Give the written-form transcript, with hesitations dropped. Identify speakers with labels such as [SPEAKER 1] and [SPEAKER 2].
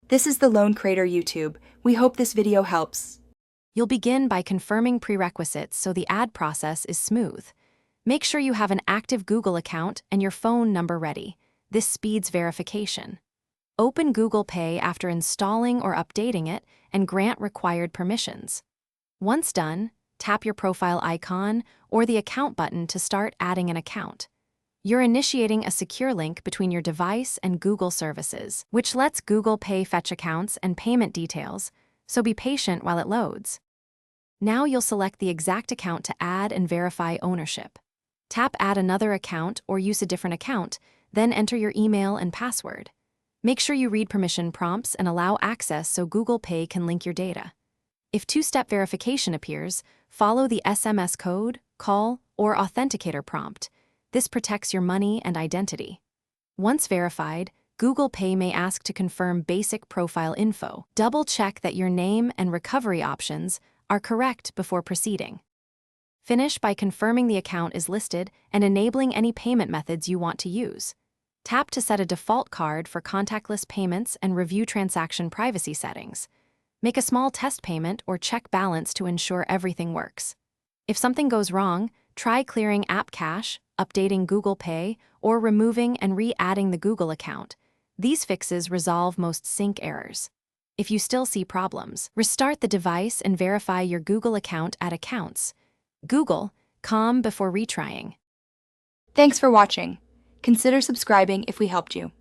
[SPEAKER 1] This is the Lone Creator YouTube. We hope this video helps.
[SPEAKER 2] You'll begin by confirming prerequisites so the ad process is smooth. Make sure you have an active Google account and your phone number ready. This speeds verification. Open Google Pay after installing or updating it and grant required permissions. Once done, tap your profile icon or the account button to start adding an account. You're initiating a secure link between your device and Google services, which lets Google Pay fetch accounts and payment details, so be patient while it loads. Now you'll select the exact account to add and verify ownership. Tap Add Another Account or use a different account, then enter your email and password. Make sure you read permission prompts and allow access so Google Pay can link your data. If two-step verification appears, follow the SMS code, call, or authenticator prompt. This protects your money and identity. Once verified, Google Pay may ask to confirm basic profile info. Double-check that your name and recovery options are correct before proceeding. Finish by confirming the account is listed and enabling any payment methods you want to use. Tap to set a default card for contactless payments and review transaction privacy settings. Make a small test payment or check balance to ensure everything works. If something goes wrong, try clearing app cache, updating Google Pay, or removing and re-adding the Google account. These fixes resolve most sync errors. If you still see problems, restart the device and verify your Google account at Accounts. Google.com before retrying.
[SPEAKER 1] Thanks for watching. Consider subscribing if we helped you.